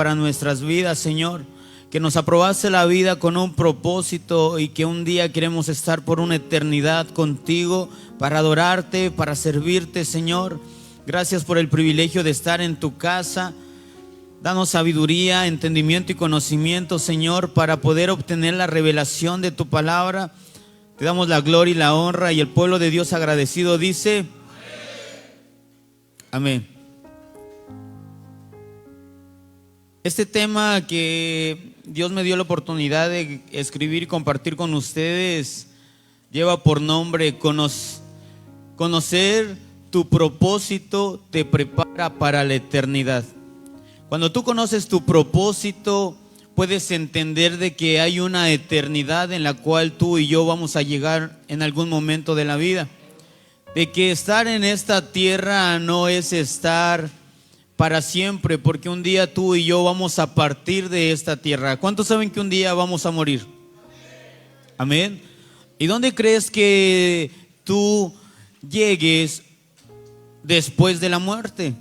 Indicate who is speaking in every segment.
Speaker 1: para nuestras vidas, Señor. Que nos aprobaste la vida con un propósito y que un día queremos estar por una eternidad contigo para adorarte, para servirte, Señor. Gracias por el privilegio de estar en tu casa. Danos sabiduría, entendimiento y conocimiento, Señor, para poder obtener la revelación de tu palabra. Te damos la gloria y la honra, y el pueblo de Dios agradecido dice: amén. Este tema que Dios me dio la oportunidad de escribir y compartir con ustedes lleva por nombre Conocer tu propósito te prepara para la eternidad. Cuando tú conoces tu propósito, puedes entender de que hay una eternidad en la cual tú y yo vamos a llegar en algún momento de la vida. De que estar en esta tierra no es estar para siempre, porque un día tú y yo vamos a partir de esta tierra. ¿Cuántos saben que un día vamos a morir? Amén. ¿Y dónde crees que tú llegues después de la muerte?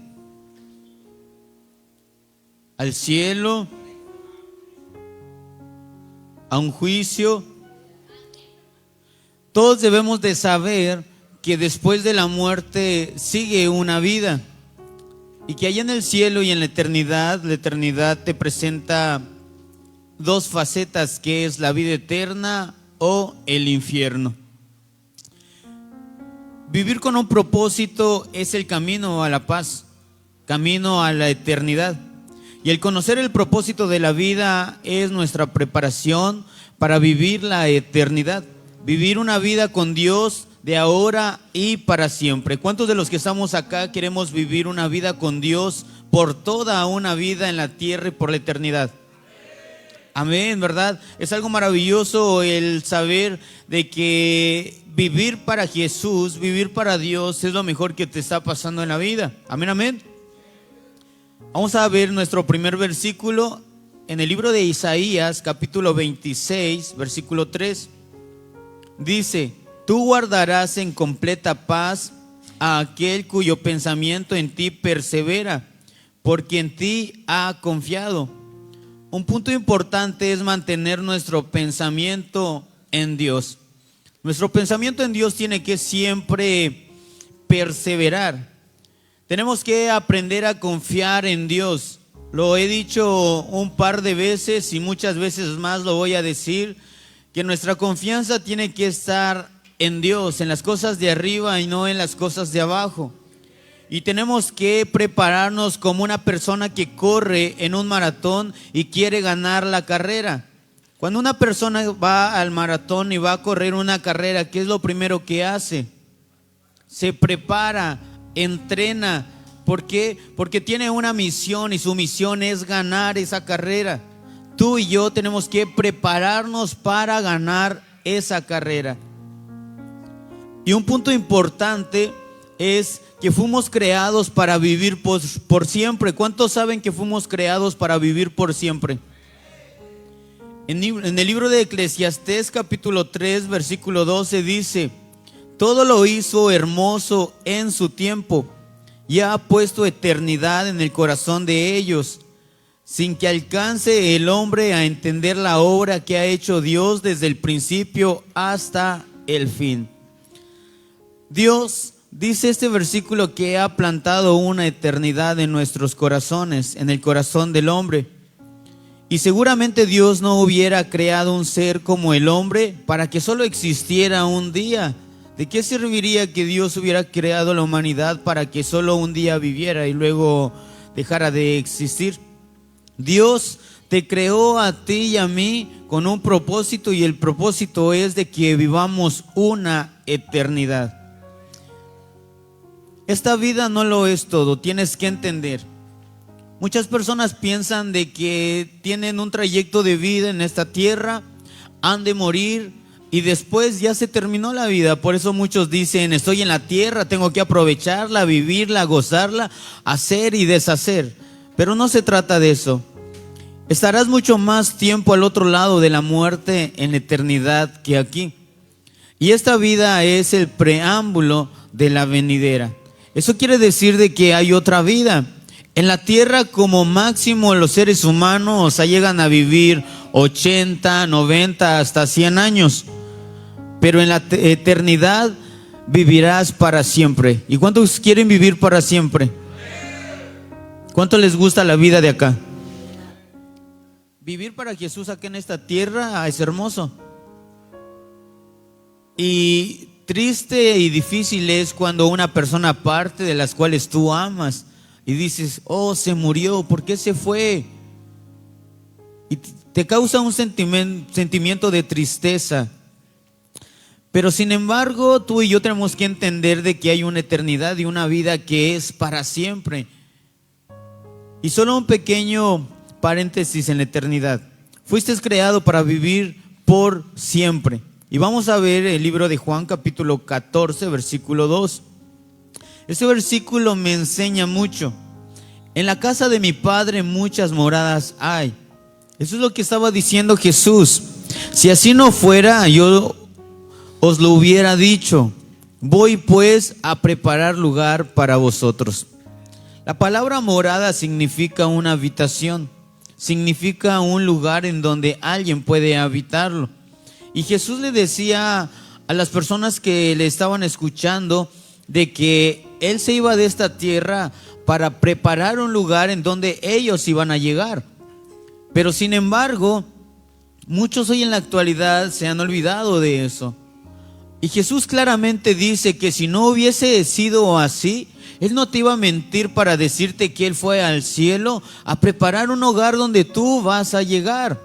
Speaker 1: ¿Al cielo? ¿A un juicio? Todos debemos de saber que después de la muerte sigue una vida. Y que allá en el cielo y en la eternidad te presenta dos facetas, que es la vida eterna o el infierno. Vivir con un propósito es el camino a la paz, camino a la eternidad. Y el conocer el propósito de la vida es nuestra preparación para vivir la eternidad. Vivir una vida con Dios de ahora y para siempre. ¿Cuántos de los que estamos acá queremos vivir una vida con Dios por toda una vida en la tierra y por la eternidad? Amén, ¿verdad? Es algo maravilloso el saber de que vivir para Jesús, vivir para Dios es lo mejor que te está pasando en la vida. Amén, amén. Vamos a ver nuestro primer versículo en el libro de Isaías, capítulo 26, versículo 3. Dice: tú guardarás en completa paz a aquel cuyo pensamiento en ti persevera, porque en ti ha confiado. Un punto importante es mantener nuestro pensamiento en Dios. Nuestro pensamiento en Dios tiene que siempre perseverar. Tenemos que aprender a confiar en Dios. Lo he dicho un par de veces y muchas veces más lo voy a decir, que nuestra confianza tiene que estar en Dios, en las cosas de arriba y no en las cosas de abajo. Y tenemos que prepararnos como una persona que corre en un maratón y quiere ganar la carrera. Cuando una persona va al maratón y va a correr una carrera, ¿qué es lo primero que hace? Se prepara, entrena. ¿Por qué? Porque tiene una misión y su misión es ganar esa carrera. Tú y yo tenemos que prepararnos para ganar esa carrera. Y un punto importante es que fuimos creados para vivir por siempre. ¿Cuántos saben que fuimos creados para vivir por siempre? En el libro de Eclesiastés capítulo 3 versículo 12 dice: todo lo hizo hermoso en su tiempo y ha puesto eternidad en el corazón de ellos, sin que alcance el hombre a entender la obra que ha hecho Dios desde el principio hasta el fin. Dios, dice este versículo, que ha plantado una eternidad en nuestros corazones, en el corazón del hombre. Y seguramente Dios no hubiera creado un ser como el hombre para que solo existiera un día. ¿De qué serviría que Dios hubiera creado la humanidad para que solo un día viviera y luego dejara de existir? Dios te creó a ti y a mí con un propósito, y el propósito es de que vivamos una eternidad. Esta vida no lo es todo, tienes que entender. Muchas personas piensan de que tienen un trayecto de vida en esta tierra, han de morir y después ya se terminó la vida. Por eso muchos dicen: estoy en la tierra, tengo que aprovecharla, vivirla, gozarla, hacer y deshacer. Pero no se trata de eso. Estarás mucho más tiempo al otro lado de la muerte en la eternidad que aquí. Y esta vida es el preámbulo de la venidera. Eso quiere decir de que hay otra vida. En la tierra, como máximo, los seres humanos llegan a vivir 80, 90, hasta 100 años. Pero en la eternidad vivirás para siempre. ¿Y cuántos quieren vivir para siempre? ¿Cuánto les gusta la vida de acá? Vivir para Jesús acá en esta tierra es hermoso. Y triste y difícil es cuando una persona parte de las cuales tú amas y dices, oh, se murió, ¿por qué se fue? Y te causa un sentimiento de tristeza. Pero sin embargo, tú y yo tenemos que entender de que hay una eternidad y una vida que es para siempre. Y solo un pequeño paréntesis en la eternidad. Fuiste creado para vivir por siempre. Y vamos a ver el libro de Juan, capítulo 14, versículo 2. Este versículo me enseña mucho. En la casa de mi Padre muchas moradas hay. Eso es lo que estaba diciendo Jesús. Si así no fuera, yo os lo hubiera dicho. Voy pues a preparar lugar para vosotros. La palabra morada significa una habitación, significa un lugar en donde alguien puede habitarlo. Y Jesús le decía a las personas que le estaban escuchando de que Él se iba de esta tierra para preparar un lugar en donde ellos iban a llegar. Pero sin embargo, muchos hoy en la actualidad se han olvidado de eso. Y Jesús claramente dice que si no hubiese sido así, Él no te iba a mentir para decirte que Él fue al cielo a preparar un hogar donde tú vas a llegar.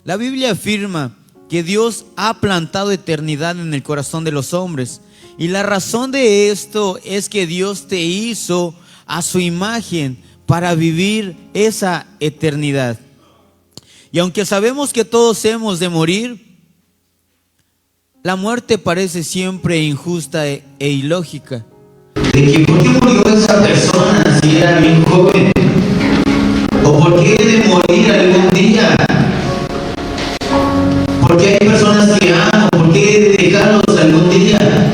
Speaker 1: La Biblia afirma que Dios ha plantado eternidad en el corazón de los hombres. Y la razón de esto es que Dios te hizo a su imagen para vivir esa eternidad. Y aunque sabemos que todos hemos de morir, la muerte parece siempre injusta e ilógica.
Speaker 2: De que ¿por qué murió esa persona si era bien joven? ¿O por qué de morir algún día? ¿Por qué hay personas que aman? ¿Por qué de dejarlos algún día?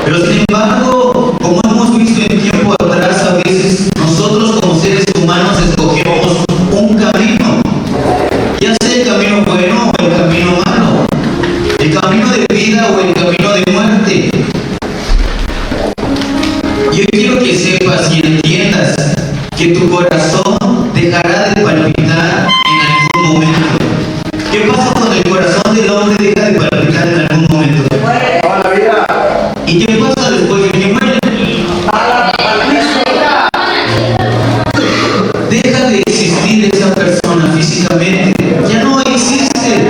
Speaker 2: Pero sin embargo, como hemos visto en tiempo atrás, a veces nosotros como seres humanos escogemos un camino, ya sea el camino bueno o el camino malo, el camino de vida o el camino de muerte. Yo quiero que sepas y entiendas que tu corazón dejará de palpitar en algún momento. ¿Qué pasa cuando el corazón del hombre deja de palpitar en algún momento? ¿Y qué pasa después de que muere? Deja de existir esa persona físicamente. Ya no existe.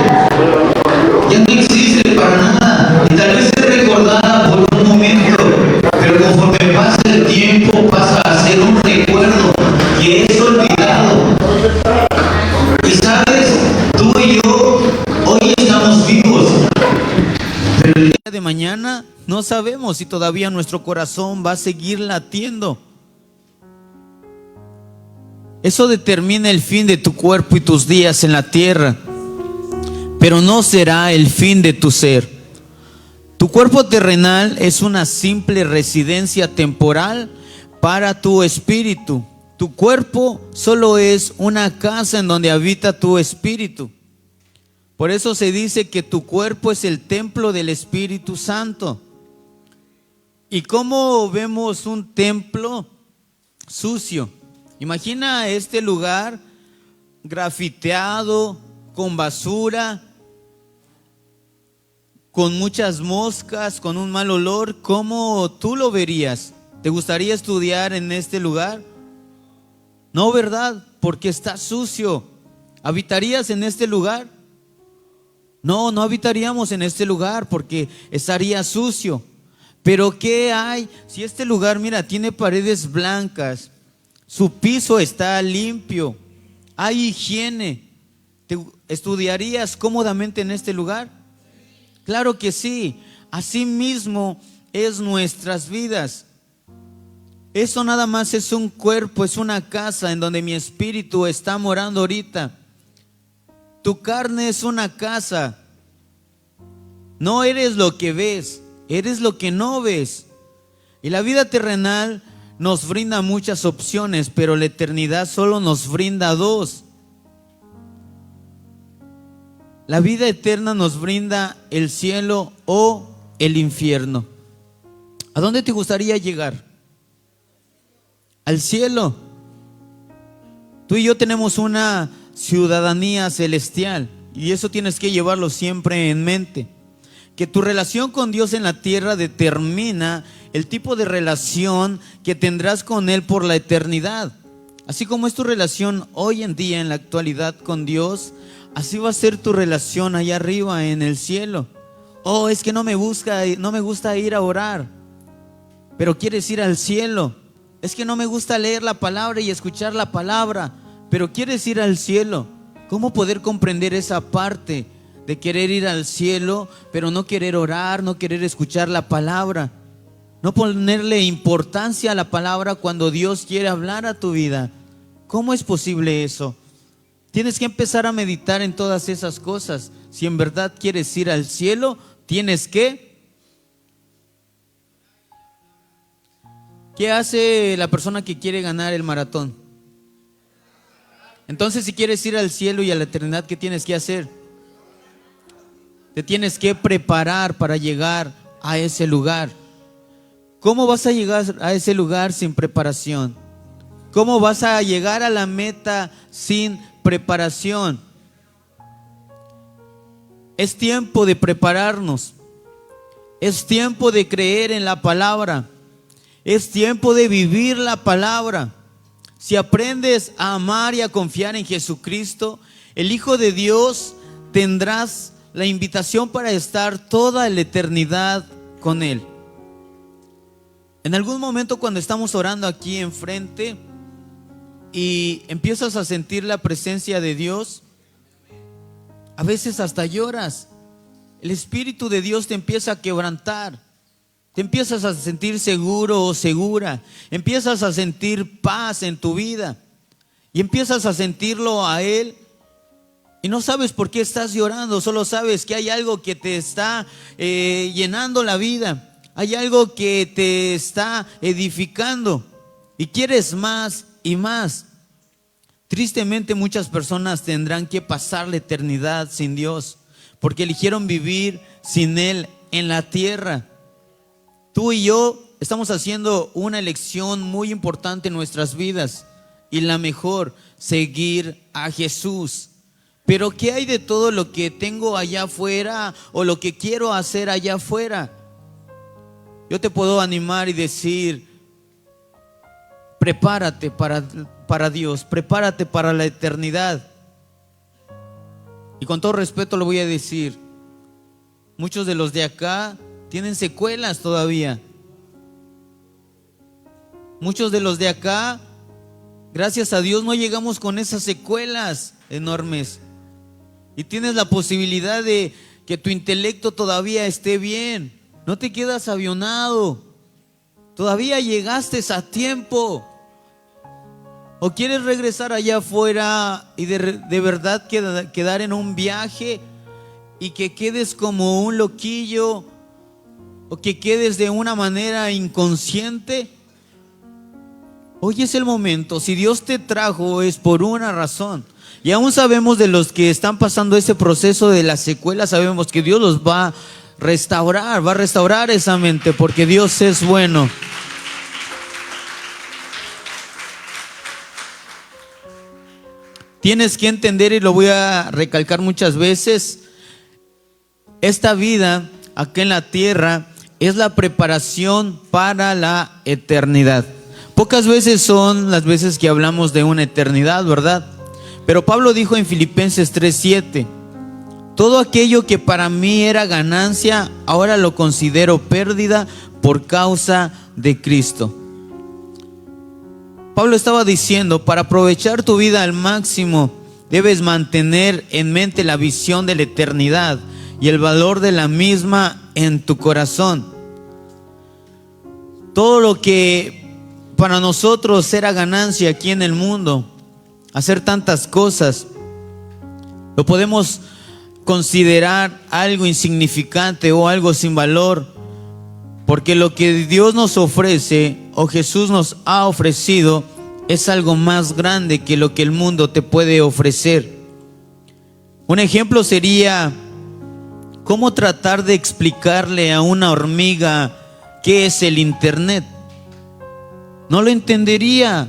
Speaker 2: Ya no existe para nada. Y tal vez es recordada por un momento, pero conforme pasa el tiempo pasa a ser un recuerdo que es olvidado. Y sabes, tú y yo hoy estamos vivos, pero el
Speaker 1: De mañana no sabemos si todavía nuestro corazón va a seguir latiendo. Eso determina el fin de tu cuerpo y tus días en la tierra, pero no será el fin de tu ser. Tu cuerpo terrenal es una simple residencia temporal para tu espíritu. Tu cuerpo solo es una casa en donde habita tu espíritu. Por eso se dice que tu cuerpo es el templo del Espíritu Santo. ¿Y cómo vemos un templo sucio? Imagina este lugar grafiteado, con basura, con muchas moscas, con un mal olor. ¿Cómo tú lo verías? ¿Te gustaría estudiar en este lugar? No, ¿verdad? Porque está sucio. ¿Habitarías en este lugar? No, no habitaríamos en este lugar porque estaría sucio. Pero ¿qué hay? Si este lugar, mira, tiene paredes blancas, su piso está limpio, hay higiene, ¿te estudiarías cómodamente en este lugar? Claro que sí. Así mismo es nuestras vidas. Eso nada más es un cuerpo, es una casa en donde mi espíritu está morando ahorita. Tu carne es una casa. No eres lo que ves, eres lo que no ves. Y la vida terrenal nos brinda muchas opciones, pero la eternidad solo nos brinda dos. La vida eterna nos brinda el cielo o el infierno. ¿A dónde te gustaría llegar? Al cielo. Tú y yo tenemos una ciudadanía celestial y eso tienes que llevarlo siempre en mente. Que tu relación con Dios en la tierra determina el tipo de relación que tendrás con Él por la eternidad. Así como es tu relación hoy en día, en la actualidad con Dios, así va a ser tu relación allá arriba en el cielo. Oh, es que no me gusta ir a orar, pero quieres ir al cielo. Es que no me gusta leer la palabra y escuchar la palabra, pero quieres ir al cielo. ¿Cómo poder comprender esa parte de querer ir al cielo, pero no querer orar, no querer escuchar la palabra? No ponerle importancia a la palabra cuando Dios quiere hablar a tu vida. ¿Cómo es posible eso? Tienes que empezar a meditar en todas esas cosas. Si en verdad quieres ir al cielo, tienes que... ¿Qué hace la persona que quiere ganar el maratón? Entonces, si quieres ir al cielo y a la eternidad, ¿qué tienes que hacer? Te tienes que preparar para llegar a ese lugar. ¿Cómo vas a llegar a ese lugar sin preparación? ¿Cómo vas a llegar a la meta sin preparación? Es tiempo de prepararnos. Es tiempo de creer en la palabra. Es tiempo de vivir la palabra. Si aprendes a amar y a confiar en Jesucristo, el Hijo de Dios, tendrás la invitación para estar toda la eternidad con Él. En algún momento cuando estamos orando aquí enfrente y empiezas a sentir la presencia de Dios, a veces hasta lloras. El Espíritu de Dios te empieza a quebrantar. Te empiezas a sentir seguro o segura. Empiezas a sentir paz en tu vida. Y empiezas a sentirlo a Él. Y no sabes por qué estás llorando. Solo sabes que hay algo que te está llenando la vida. Hay algo que te está edificando. Y quieres más y más. Tristemente muchas personas tendrán que pasar la eternidad sin Dios. Porque eligieron vivir sin Él en la tierra. Tú y yo estamos haciendo una elección muy importante en nuestras vidas y la mejor, seguir a Jesús. Pero ¿qué hay de todo lo que tengo allá afuera o lo que quiero hacer allá afuera? Yo te puedo animar y decir, prepárate para Dios, prepárate para la eternidad. Y con todo respeto lo voy a decir, muchos de los de acá tienen secuelas todavía. Muchos de los de acá, gracias a Dios, no llegamos con esas secuelas enormes. Y tienes la posibilidad de que tu intelecto todavía esté bien. No te quedas avionado. Todavía llegaste a tiempo. ¿O quieres regresar allá afuera y de verdad quedar en un viaje y que quedes como un loquillo? ¿O que quedes de una manera inconsciente? Hoy es el momento. Si Dios te trajo es por una razón. Y aún sabemos de los que están pasando ese proceso de las secuelas, sabemos que Dios los va a restaurar esa mente, porque Dios es bueno. Tienes que entender, y lo voy a recalcar muchas veces, esta vida acá en la tierra es la preparación para la eternidad. Pocas veces son las veces que hablamos de una eternidad, ¿verdad? Pero Pablo dijo en Filipenses 3:7, todo aquello que para mí era ganancia, ahora lo considero pérdida por causa de Cristo. Pablo estaba diciendo, para aprovechar tu vida al máximo, debes mantener en mente la visión de la eternidad y el valor de la misma en tu corazón. Todo lo que para nosotros era ganancia aquí en el mundo, hacer tantas cosas, lo podemos considerar algo insignificante o algo sin valor, porque lo que Dios nos ofrece o Jesús nos ha ofrecido es algo más grande que lo que el mundo te puede ofrecer. Un ejemplo sería cómo tratar de explicarle a una hormiga qué es el internet. No lo entendería.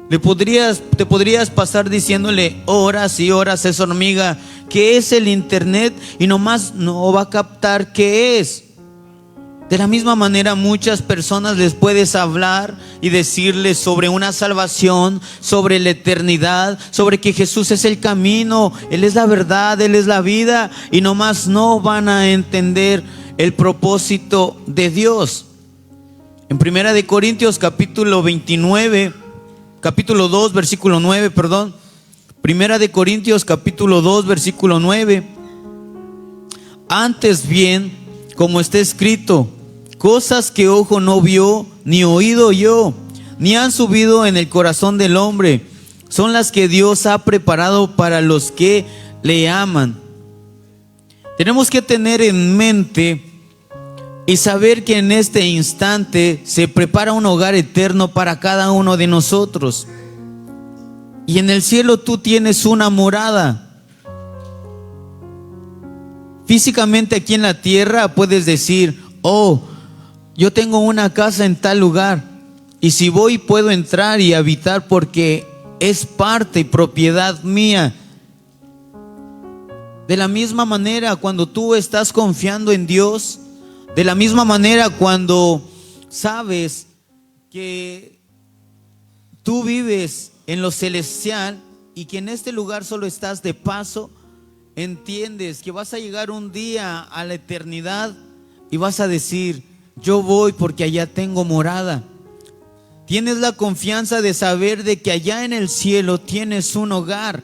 Speaker 1: Te podrías pasar diciéndole horas y horas a esa hormiga qué es el internet y nomás no va a captar qué es. De la misma manera, muchas personas les puedes hablar y decirles sobre una salvación, sobre la eternidad, sobre que Jesús es el camino, Él es la verdad, Él es la vida, y nomás no van a entender el propósito de Dios. En 1 de Corintios capítulo 2 versículo 9, 1 de Corintios capítulo 2 versículo 9. Antes bien, como está escrito, cosas que ojo no vio, ni oído oyó, ni han subido en el corazón del hombre, son las que Dios ha preparado para los que le aman. Tenemos que tener en mente y saber que en este instante se prepara un hogar eterno para cada uno de nosotros. Y en el cielo tú tienes una morada. Físicamente aquí en la tierra puedes decir, oh, yo tengo una casa en tal lugar, y si voy puedo entrar y habitar porque es parte y propiedad mía. De la misma manera, cuando tú estás confiando en Dios, de la misma manera cuando sabes que tú vives en lo celestial y que en este lugar solo estás de paso, entiendes que vas a llegar un día a la eternidad y vas a decir, yo voy porque allá tengo morada. Tienes la confianza de saber de que allá en el cielo tienes un hogar.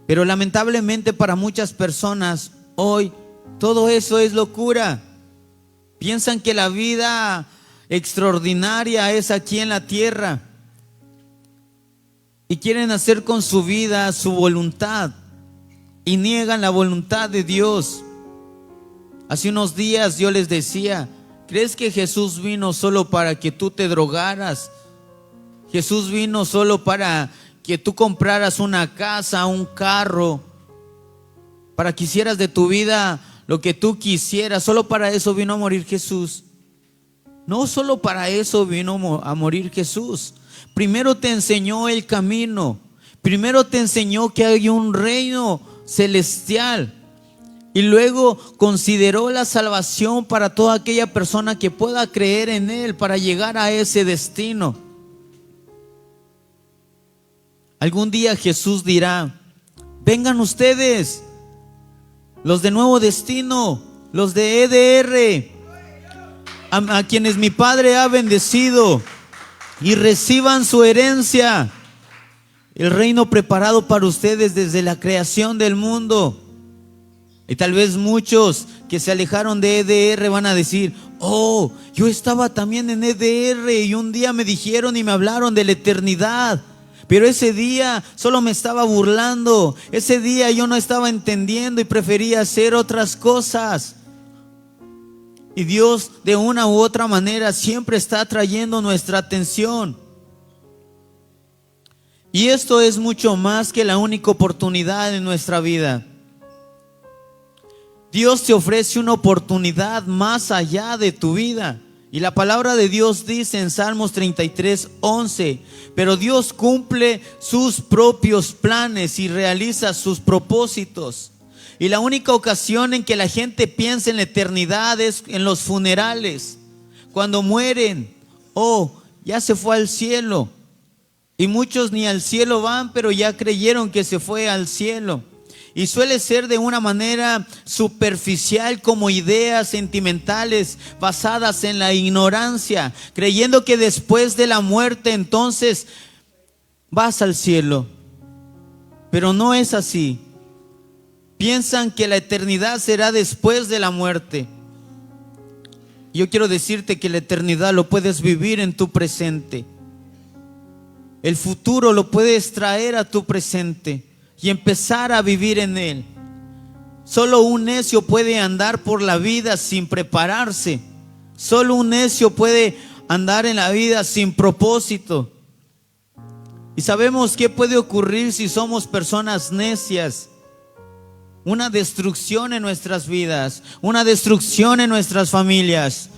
Speaker 1: Pero lamentablemente para muchas personas hoy todo eso es locura. Piensan que la vida extraordinaria es aquí en la tierra y quieren hacer con su vida su voluntad y niegan la voluntad de Dios. Hace unos días yo les decía, ¿crees que Jesús vino solo para que tú te drogaras? Jesús vino solo para que tú compraras una casa, un carro, para que hicieras de tu vida lo que tú quisieras. Solo para eso vino a morir Jesús. No solo para eso vino a morir Jesús. Primero te enseñó el camino. Primero te enseñó que hay un reino celestial. Y luego consideró la salvación para toda aquella persona que pueda creer en Él para llegar a ese destino. Algún día Jesús dirá, vengan ustedes, los de Nuevo Destino, los de EDR, a quienes mi Padre ha bendecido, y reciban su herencia, el reino preparado para ustedes desde la creación del mundo. Y tal vez muchos que se alejaron de EDR van a decir, oh, yo estaba también en EDR y un día me dijeron y me hablaron de la eternidad, pero ese día solo me estaba burlando, ese día yo no estaba entendiendo y prefería hacer otras cosas. Y Dios de una u otra manera siempre está atrayendo nuestra atención. Y esto es mucho más que la única oportunidad en nuestra vida. Dios te ofrece una oportunidad más allá de tu vida. Y la palabra de Dios dice en Salmos 33:11, pero Dios cumple sus propios planes y realiza sus propósitos. Y la única ocasión en que la gente piensa en la eternidad es en los funerales. Cuando mueren, oh, ya se fue al cielo. Y muchos ni al cielo van, pero ya creyeron que se fue al cielo. Y suele ser de una manera superficial, como ideas sentimentales basadas en la ignorancia, creyendo que después de la muerte entonces vas al cielo. Pero no es así. Piensan que la eternidad será después de la muerte. Yo quiero decirte que la eternidad lo puedes vivir en tu presente. El futuro lo puedes traer a tu presente y empezar a vivir en él. Solo un necio puede andar por la vida sin prepararse. Solo un necio puede andar en la vida sin propósito. Y sabemos qué puede ocurrir si somos personas necias. Una destrucción en nuestras vidas, una destrucción en nuestras familias,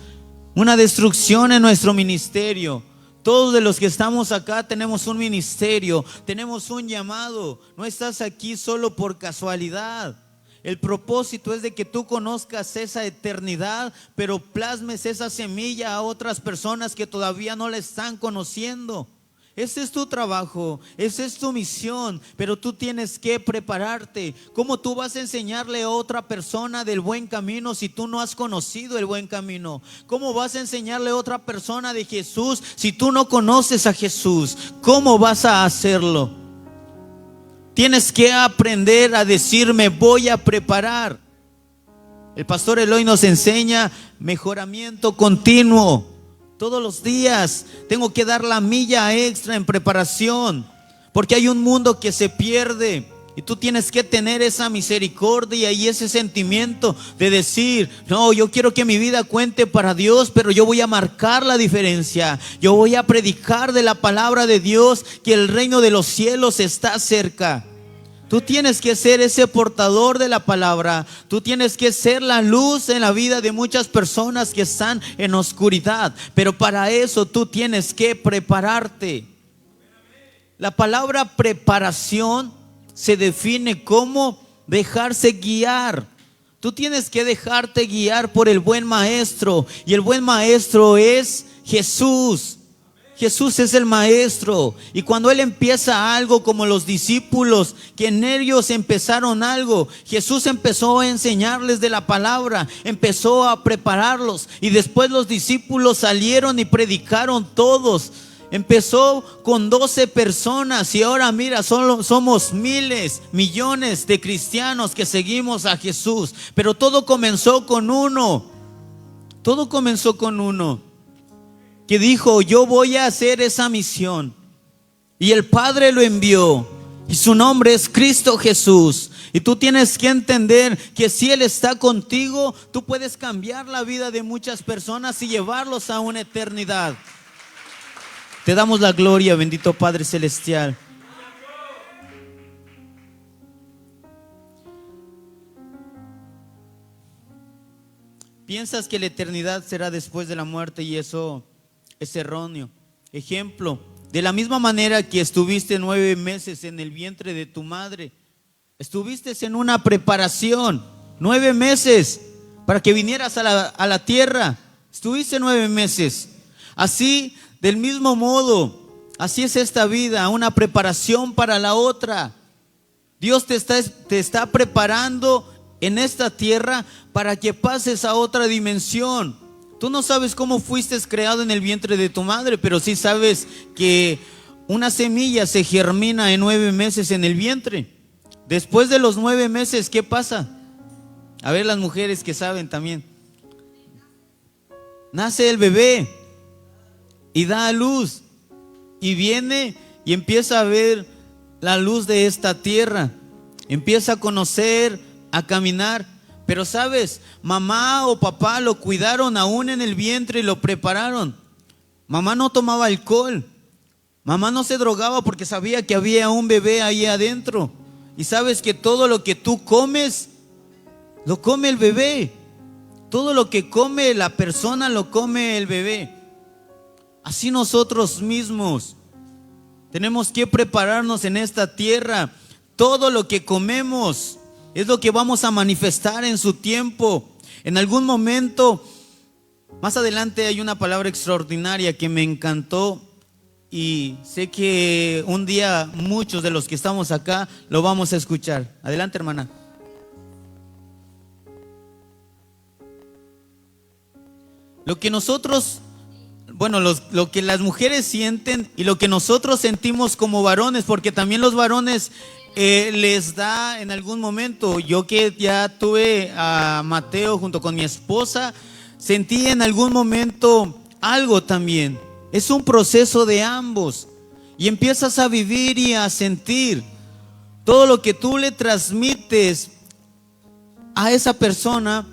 Speaker 1: una destrucción en nuestro ministerio. Todos de los que estamos acá tenemos un ministerio, tenemos un llamado. No estás aquí solo por casualidad. El propósito es de que tú conozcas esa eternidad, pero plasmes esa semilla a otras personas que todavía no la están conociendo. Ese es tu trabajo, esa es tu misión, pero tú tienes que prepararte. ¿Cómo tú vas a enseñarle a otra persona del buen camino si tú no has conocido el buen camino? ¿Cómo vas a enseñarle a otra persona de Jesús si tú no conoces a Jesús? ¿Cómo vas a hacerlo? Tienes que aprender a decir, me voy a preparar. El pastor Eloy nos enseña mejoramiento continuo. Todos los días tengo que dar la milla extra en preparación, porque hay un mundo que se pierde y tú tienes que tener esa misericordia y ese sentimiento de decir, no, yo quiero que mi vida cuente para Dios, pero yo voy a marcar la diferencia. Yo voy a predicar de la palabra de Dios, que el reino de los cielos está cerca. Tú tienes que ser ese portador de la palabra. Tú tienes que ser la luz en la vida de muchas personas que están en oscuridad. Pero para eso tú tienes que prepararte. La palabra preparación se define como dejarse guiar. Tú tienes que dejarte guiar por el buen maestro. Y el buen maestro es Jesús. Jesús es el maestro, y cuando Él empieza algo, como los discípulos que en ellos empezaron algo, Jesús empezó a enseñarles de la palabra, empezó a prepararlos, y después los discípulos salieron y predicaron todos. Empezó con 12 personas y ahora mira, solo somos miles, millones de cristianos que seguimos a Jesús. Pero todo comenzó con uno. Todo comenzó con uno que dijo, yo voy a hacer esa misión. Y el Padre lo envió. Y su nombre es Cristo Jesús. Y tú tienes que entender que si Él está contigo, tú puedes cambiar la vida de muchas personas y llevarlos a una eternidad. Te damos la gloria, bendito Padre Celestial. Piensas que la eternidad será después de la muerte y eso es erróneo. Ejemplo, de la misma manera que estuviste 9 meses en el vientre de tu madre, estuviste en una preparación, 9 meses para que vinieras a la tierra. Estuviste 9 meses. Así, del mismo modo, así es esta vida, una preparación para la otra. Dios te está preparando en esta tierra para que pases a otra dimensión. Tú no sabes cómo fuiste creado en el vientre de tu madre, pero sí sabes que una semilla se germina en 9 meses en el vientre. Después de los 9 meses, ¿qué pasa? A ver, las mujeres que saben también. Nace el bebé y da a luz, y viene y empieza a ver la luz de esta tierra. Empieza a conocer, a caminar. Pero sabes, mamá o papá lo cuidaron aún en el vientre y lo prepararon. Mamá no tomaba alcohol. Mamá no se drogaba porque sabía que había un bebé ahí adentro. Y sabes que todo lo que tú comes, lo come el bebé. Todo lo que come la persona, lo come el bebé. Así nosotros mismos tenemos que prepararnos en esta tierra. Todo lo que comemos es lo que vamos a manifestar en su tiempo. En algún momento, más adelante hay una palabra extraordinaria que me encantó y sé que un día muchos de los que estamos acá lo vamos a escuchar. Adelante, hermana. Lo que nosotros, lo que las mujeres sienten y lo que nosotros sentimos como varones, porque también los varones les da en algún momento. Yo que ya tuve a Mateo junto con mi esposa, sentí en algún momento algo también. Es un proceso de ambos y empiezas a vivir y a sentir. Todo lo que tú le transmites a esa persona,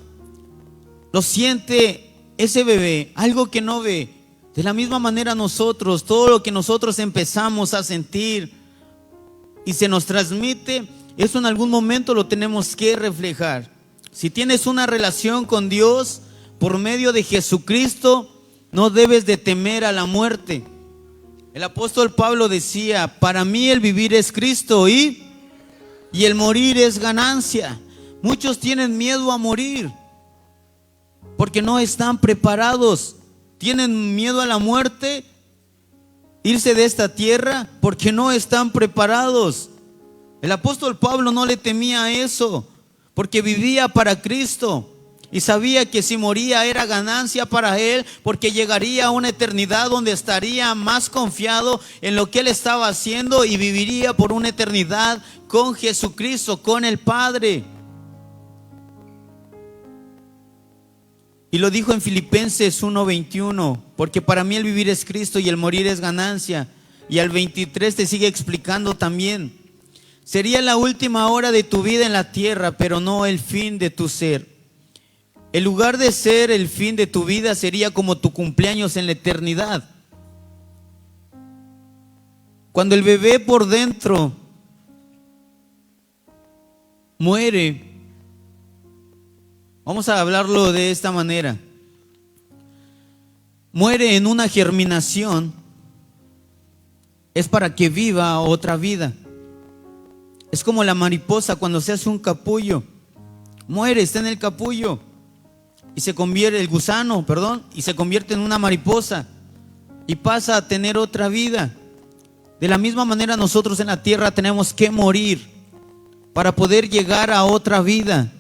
Speaker 1: lo siente ese bebé, algo que no ve. De la misma manera nosotros, todo lo que nosotros empezamos a sentir y se nos transmite, eso en algún momento lo tenemos que reflejar. Si tienes una relación con Dios por medio de Jesucristo, no debes de temer a la muerte. El apóstol Pablo decía: para mí el vivir es Cristo y el morir es ganancia. Muchos tienen miedo a morir porque no están preparados. Tienen miedo a la muerte, irse de esta tierra, porque no están preparados. El apóstol Pablo no le temía a eso, porque vivía para Cristo y sabía que si moría era ganancia para él, porque llegaría a una eternidad donde estaría más confiado en lo que él estaba haciendo y viviría por una eternidad con Jesucristo, con el Padre. Y lo dijo en Filipenses 1:21, porque para mí el vivir es Cristo y el morir es ganancia. Y al 23 te sigue explicando también: sería la última hora de tu vida en la tierra, pero no el fin de tu ser. En lugar de ser el fin de tu vida, sería como tu cumpleaños en la eternidad. Cuando el bebé por dentro muere, vamos a hablarlo de esta manera: muere en una germinación, es para que viva otra vida. Es como la mariposa cuando se hace un capullo, muere, está en el capullo y se convierte, el gusano, y se convierte en una mariposa y pasa a tener otra vida. De la misma manera nosotros en la tierra tenemos que morir para poder llegar a otra vida.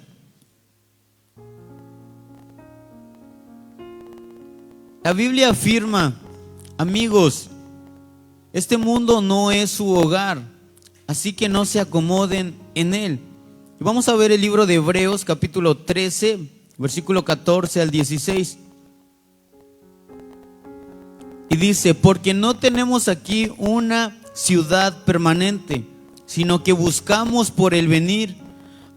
Speaker 1: La Biblia afirma, amigos, este mundo no es su hogar, así que no se acomoden en él. Y vamos a ver el libro de Hebreos capítulo 13, versículo 14 al 16. Y dice: porque no tenemos aquí una ciudad permanente, sino que buscamos por el venir.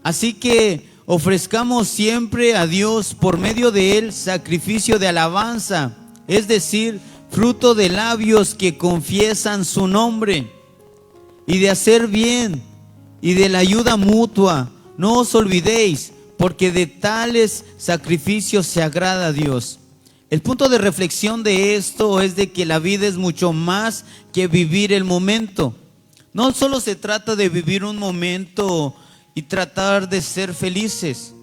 Speaker 1: Así que ofrezcamos siempre a Dios por medio de él sacrificio de alabanza, es decir, fruto de labios que confiesan su nombre. Y de hacer bien y de la ayuda mutua, no os olvidéis, porque de tales sacrificios se agrada a Dios. El punto de reflexión de esto es de que la vida es mucho más que vivir el momento. No solo se trata de vivir un momento y tratar de ser felices.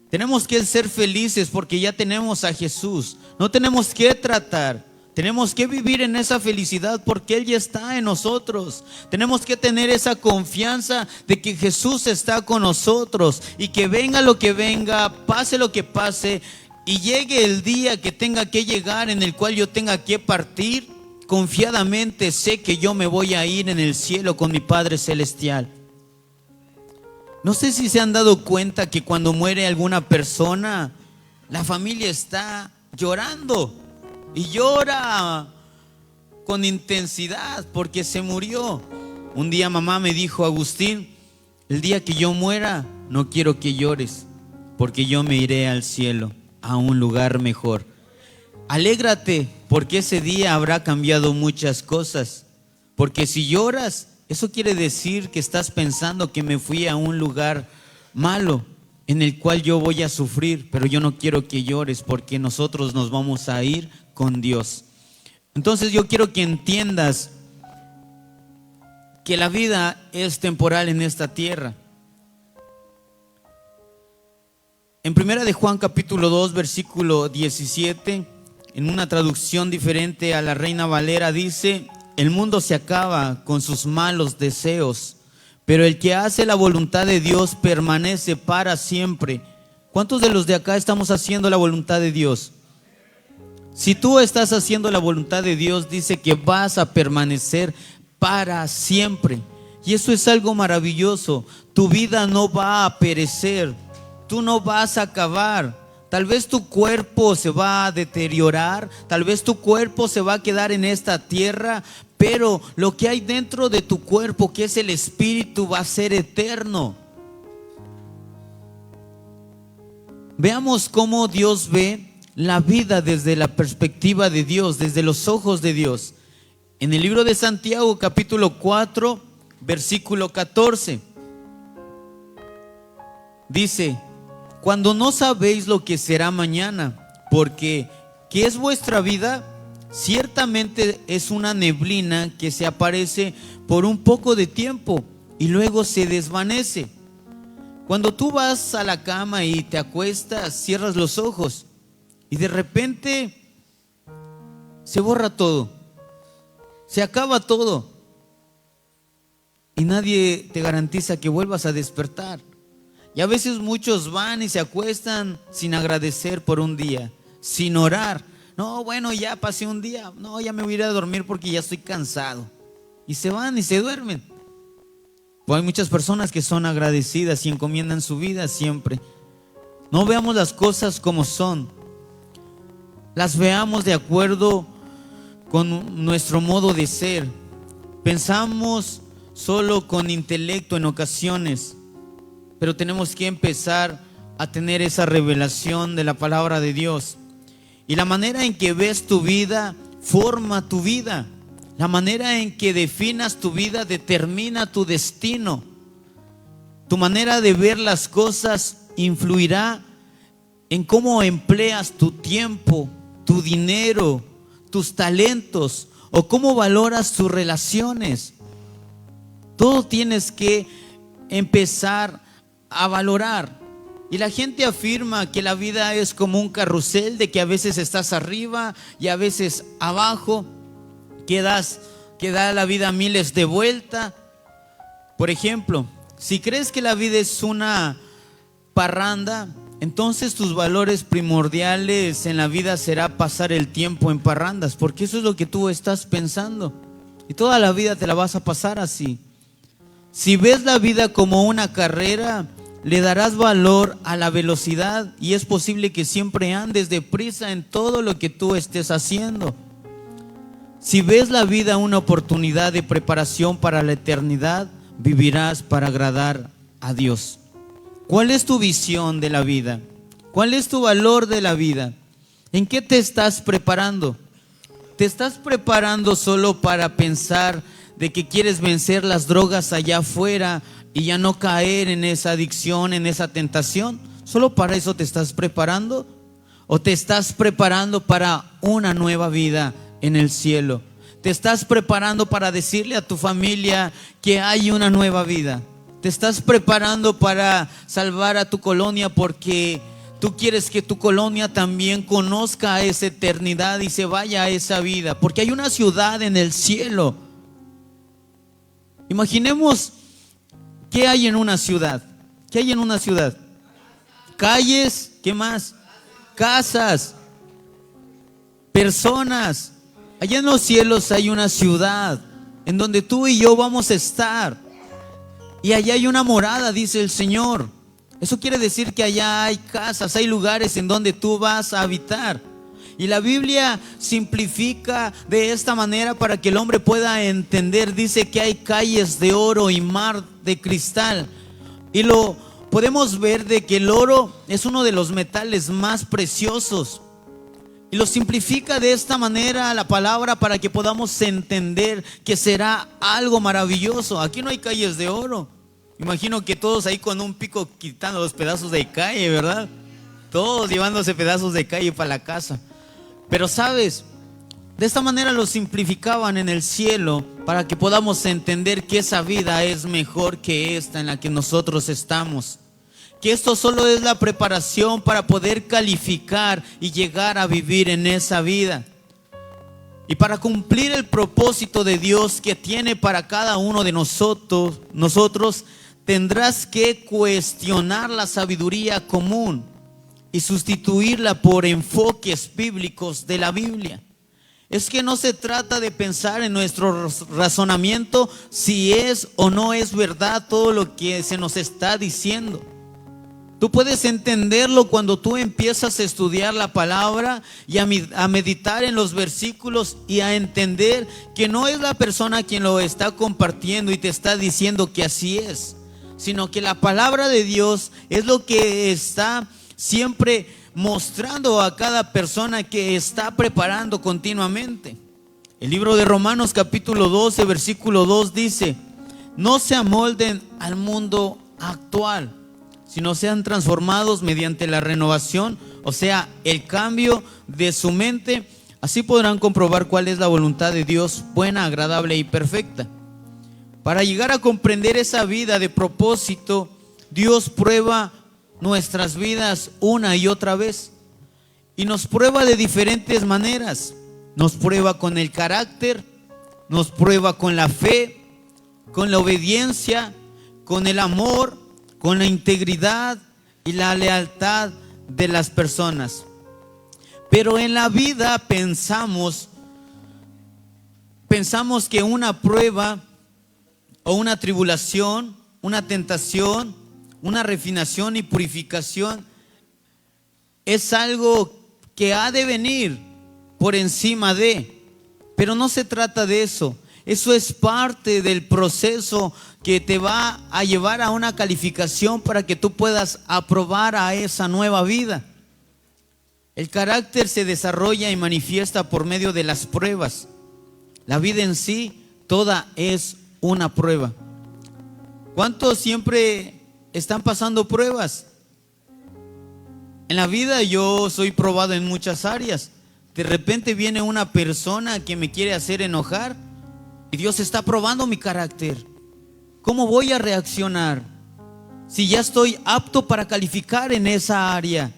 Speaker 1: Tenemos que ser felices porque ya tenemos a Jesús. No tenemos que tratar. Tenemos que vivir en esa felicidad porque Él ya está en nosotros. Tenemos que tener esa confianza de que Jesús está con nosotros y que venga lo que venga, pase lo que pase y llegue el día que tenga que llegar, en el cual yo tenga que partir, confiadamente sé que yo me voy a ir en el cielo con mi Padre Celestial. No sé si se han dado cuenta que cuando muere alguna persona, la familia está llorando y llora con intensidad porque se murió. Un día mamá me dijo: Agustín, el día que yo muera, no quiero que llores, porque yo me iré al cielo, a un lugar mejor. Alégrate, porque ese día habrá cambiado muchas cosas. Porque si lloras, eso quiere decir que estás pensando que me fui a un lugar malo, en el cual yo voy a sufrir. Pero yo no quiero que llores, porque nosotros nos vamos a ir con Dios. Entonces yo quiero que entiendas que la vida es temporal en esta tierra. En primera de Juan capítulo 2 versículo 17, en una traducción diferente a la Reina Valera, dice: el mundo se acaba con sus malos deseos, pero el que hace la voluntad de Dios permanece para siempre. ¿Cuántos de los de acá estamos haciendo la voluntad de Dios? Si tú estás haciendo la voluntad de Dios, dice que vas a permanecer para siempre. Y eso es algo maravilloso. Tu vida no va a perecer. Tú no vas a acabar. Tal vez tu cuerpo se va a deteriorar, tal vez tu cuerpo se va a quedar en esta tierra, pero lo que hay dentro de tu cuerpo, que es el espíritu, va a ser eterno. Veamos cómo Dios ve la vida desde la perspectiva de Dios, desde los ojos de Dios. En el libro de Santiago, capítulo 4, versículo 14, dice: cuando no sabéis lo que será mañana, porque ¿qué es vuestra vida? Ciertamente es una neblina que se aparece por un poco de tiempo y luego se desvanece. Cuando tú vas a la cama y te acuestas, cierras los ojos y de repente se borra todo, se acaba todo y nadie te garantiza que vuelvas a despertar. Y a veces muchos van y se acuestan sin agradecer por un día, sin orar. No, bueno, ya pasé un día, no, ya me voy a ir a dormir porque ya estoy cansado. Y se van y se duermen. Pues hay muchas personas que son agradecidas y encomiendan su vida siempre. No veamos las cosas como son, las veamos de acuerdo con nuestro modo de ser. Pensamos solo con intelecto en ocasiones, pero tenemos que empezar a tener esa revelación de la palabra de Dios. Y la manera en que ves tu vida forma tu vida. La manera en que definas tu vida determina tu destino. Tu manera de ver las cosas influirá en cómo empleas tu tiempo, tu dinero, tus talentos o cómo valoras tus relaciones. Todo tienes que empezar a valorar. Y la gente afirma que la vida es como un carrusel, de que a veces estás arriba y a veces abajo, que da la vida miles de vueltas. Por ejemplo, si crees que la vida es una parranda, entonces tus valores primordiales en la vida será pasar el tiempo en parrandas, porque eso es lo que tú estás pensando y toda la vida te la vas a pasar así. Si ves la vida como una carrera, le darás valor a la velocidad y es posible que siempre andes deprisa en todo lo que tú estés haciendo. Si ves la vida una oportunidad de preparación para la eternidad, vivirás para agradar a Dios. ¿Cuál es tu visión de la vida? ¿Cuál es tu valor de la vida? ¿En qué te estás preparando? ¿Te estás preparando solo para pensar de que quieres vencer las drogas allá afuera y ya no caer en esa adicción, en esa tentación? ¿Solo para eso te estás preparando? ¿O te estás preparando para una nueva vida en el cielo? ¿Te estás preparando para decirle a tu familia que hay una nueva vida? ¿Te estás preparando para salvar a tu colonia porque tú quieres que tu colonia también conozca esa eternidad y se vaya a esa vida? Porque hay una ciudad en el cielo. Imaginemos ¿qué hay en una ciudad? ¿Qué hay en una ciudad? Calles, ¿qué más? Casas, personas. Allá en los cielos hay una ciudad en donde tú y yo vamos a estar. Y allá hay una morada, dice el Señor. Eso quiere decir que allá hay casas, hay lugares en donde tú vas a habitar. Y la Biblia simplifica de esta manera para que el hombre pueda entender. Dice que hay calles de oro y mar de cristal. Y lo podemos ver de que el oro es uno de los metales más preciosos. Y lo simplifica de esta manera la palabra para que podamos entender que será algo maravilloso. Aquí no hay calles de oro. Imagino que todos ahí con un pico quitando los pedazos de calle, ¿verdad? Todos llevándose pedazos de calle para la casa. Pero sabes, de esta manera lo simplificaban en el cielo para que podamos entender que esa vida es mejor que esta en la que nosotros estamos. Que esto solo es la preparación para poder calificar y llegar a vivir en esa vida. Y para cumplir el propósito de Dios que tiene para cada uno de nosotros tendrás que cuestionar la sabiduría común y sustituirla por enfoques bíblicos de la Biblia. Es que no se trata de pensar en nuestro razonamiento si es o no es verdad todo lo que se nos está diciendo. Tú puedes entenderlo cuando tú empiezas a estudiar la palabra y a meditar en los versículos y a entender que no es la persona quien lo está compartiendo y te está diciendo que así es, sino que la palabra de Dios es lo que está siempre mostrando a cada persona que está preparando continuamente. El libro de Romanos capítulo 12, versículo 2 dice: no se amolden al mundo actual, sino sean transformados mediante la renovación, o sea, el cambio de su mente. Así podrán comprobar cuál es la voluntad de Dios, buena, agradable y perfecta. Para llegar a comprender esa vida de propósito, Dios prueba nuestras vidas una y otra vez. Y nos prueba de diferentes maneras. Nos prueba con el carácter, nos prueba con la fe, con la obediencia, con el amor, con la integridad y la lealtad de las personas. Pero en la vida pensamos que una prueba o una tribulación, una tentación, una refinación y purificación es algo que ha de venir por encima de, pero no se trata de eso. Eso es parte del proceso que te va a llevar a una calificación para que tú puedas aprobar a esa nueva vida. El carácter se desarrolla y manifiesta por medio de las pruebas. La vida en sí, toda es una prueba. ¿Cuántos siempre están pasando pruebas? En la vida yo soy probado en muchas áreas. De repente viene una persona que me quiere hacer enojar y Dios está probando mi carácter. ¿Cómo voy a reaccionar si ya estoy apto para calificar en esa área?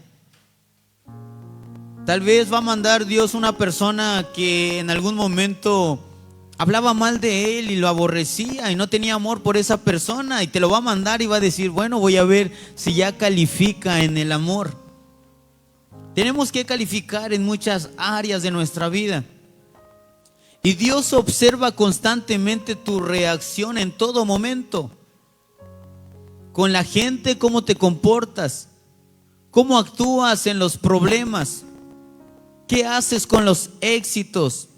Speaker 1: Tal vez va a mandar Dios una persona que en algún momento hablaba mal de él y lo aborrecía y no tenía amor por esa persona, y te lo va a mandar y va a decir: bueno, voy a ver si ya califica en el amor. Tenemos que calificar en muchas áreas de nuestra vida. Y Dios observa constantemente tu reacción en todo momento. Con la gente, cómo te comportas, cómo actúas en los problemas, qué haces con los éxitos,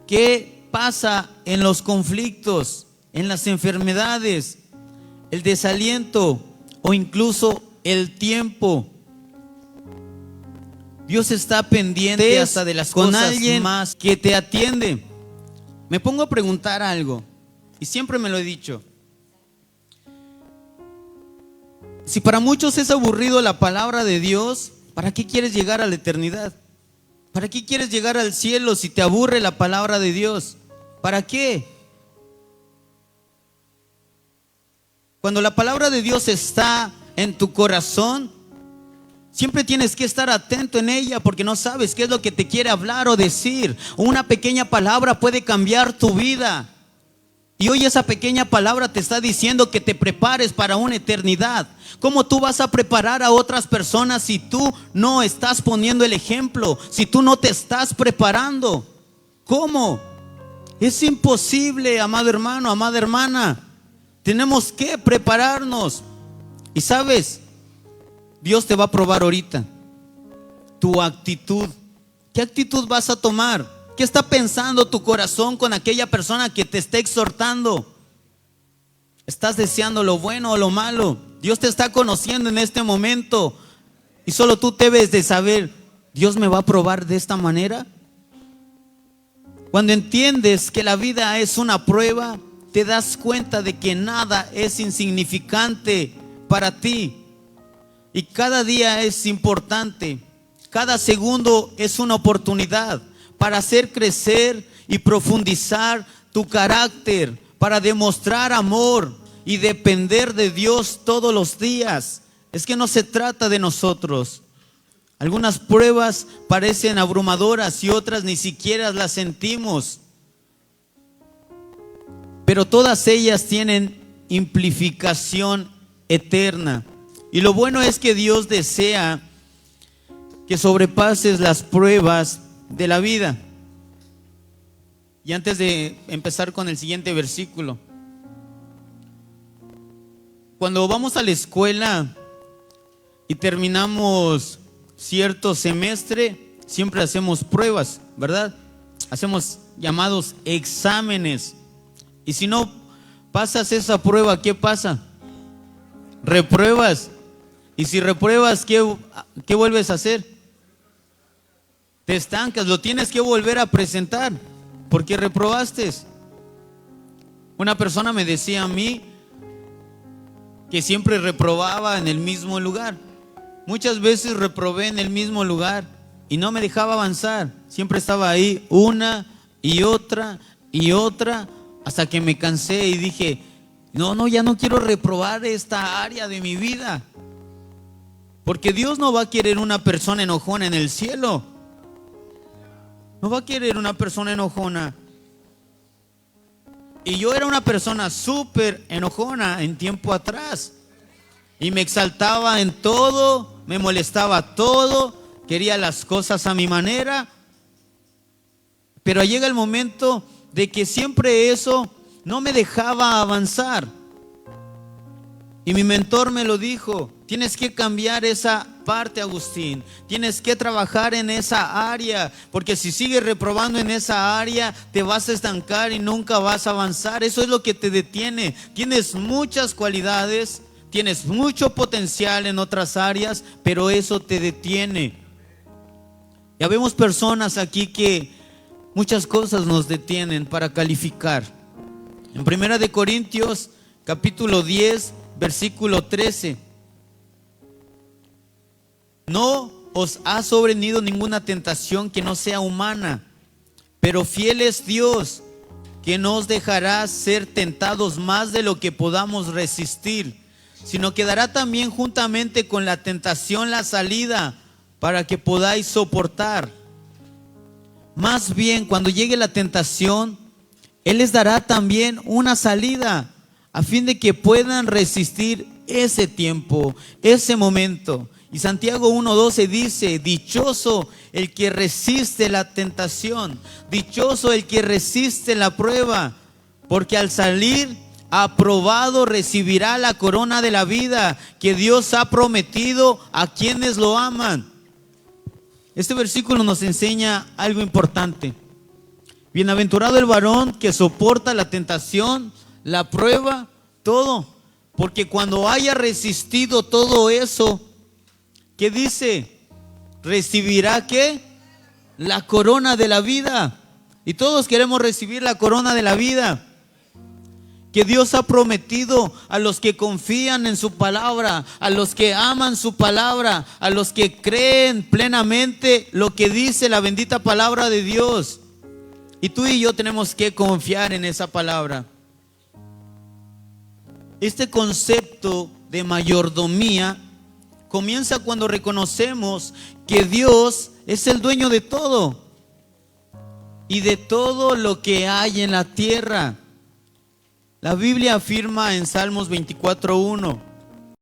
Speaker 1: qué pasa en los conflictos, en las enfermedades, el desaliento o incluso el tiempo. Dios está pendiente hasta de las cosas con alguien más que te atiende. Me pongo a preguntar algo, y siempre me lo he dicho. Si para muchos es aburrido la palabra de Dios, ¿para qué quieres llegar a la eternidad? ¿Para qué quieres llegar al cielo si te aburre la palabra de Dios? ¿Para qué? Cuando la palabra de Dios está en tu corazón, siempre tienes que estar atento en ella, porque no sabes qué es lo que te quiere hablar o decir. Una pequeña palabra puede cambiar tu vida. Y hoy esa pequeña palabra te está diciendo que te prepares para una eternidad. ¿Cómo tú vas a preparar a otras personas si tú no estás poniendo el ejemplo? Si tú no te estás preparando. ¿Cómo? Es imposible, amado hermano, amada hermana. Tenemos que prepararnos. Y sabes, Dios te va a probar ahorita tu actitud. ¿Qué actitud vas a tomar? ¿Qué está pensando tu corazón con aquella persona que te está exhortando? ¿Estás deseando lo bueno o lo malo? Dios te está conociendo en este momento y solo tú debes de saber: ¿Dios me va a probar de esta manera? Cuando entiendes que la vida es una prueba, te das cuenta de que nada es insignificante para ti. Y cada día es importante. Cada segundo es una oportunidad para hacer crecer y profundizar tu carácter, para demostrar amor y depender de Dios todos los días. Es que no se trata de nosotros. Algunas pruebas parecen abrumadoras y otras ni siquiera las sentimos. Pero todas ellas tienen implicación eterna. Y lo bueno es que Dios desea que sobrepases las pruebas de la vida. Y antes de empezar con el siguiente versículo, cuando vamos a la escuela y terminamos cierto semestre, siempre hacemos pruebas, ¿verdad? Hacemos llamados exámenes. Y si no pasas esa prueba, ¿qué pasa? Repruebas. Y si repruebas, ¿qué vuelves a hacer? Te estancas, lo tienes que volver a presentar, porque reprobaste. Una persona me decía a mí que siempre reprobaba en el mismo lugar. Muchas veces reprobé en el mismo lugar y no me dejaba avanzar. Siempre estaba ahí una y otra, hasta que me cansé y dije, no, ya no quiero reprobar esta área de mi vida. Porque Dios no va a querer una persona enojona en el cielo. No va a querer una persona enojona. Y yo era una persona súper enojona en tiempo atrás. Y me exaltaba en todo, me molestaba todo, quería las cosas a mi manera. Pero llega el momento de que siempre eso no me dejaba avanzar. Y mi mentor me lo dijo, tienes que cambiar esa parte, Agustín. Tienes que trabajar en esa área, porque si sigues reprobando en esa área, te vas a estancar y nunca vas a avanzar. Eso es lo que te detiene. Tienes muchas cualidades, tienes mucho potencial en otras áreas, pero eso te detiene. Ya vemos personas aquí que muchas cosas nos detienen para calificar. En 1 Corintios, capítulo 10, versículo 13. No os ha sobrevenido ninguna tentación que no sea humana, pero fiel es Dios, que no os dejará ser tentados más de lo que podamos resistir, sino que dará también juntamente con la tentación la salida para que podáis soportar. Más bien, cuando llegue la tentación, Él les dará también una salida, a fin de que puedan resistir ese tiempo, ese momento. Y Santiago 1:12 dice, dichoso el que resiste la tentación, dichoso el que resiste la prueba, porque al salir aprobado recibirá la corona de la vida que Dios ha prometido a quienes lo aman. Este versículo nos enseña algo importante. Bienaventurado el varón que soporta la tentación, la prueba, todo. Porque cuando haya resistido todo eso, ¿qué dice? Recibirá ¿qué? La corona de la vida. Y todos queremos recibir la corona de la vida que Dios ha prometido a los que confían en su palabra, a los que aman su palabra, a los que creen plenamente lo que dice la bendita palabra de Dios. Y tú y yo tenemos que confiar en esa palabra. Este concepto de mayordomía comienza cuando reconocemos que Dios es el dueño de todo y de todo lo que hay en la tierra. La Biblia afirma en Salmos 24:1,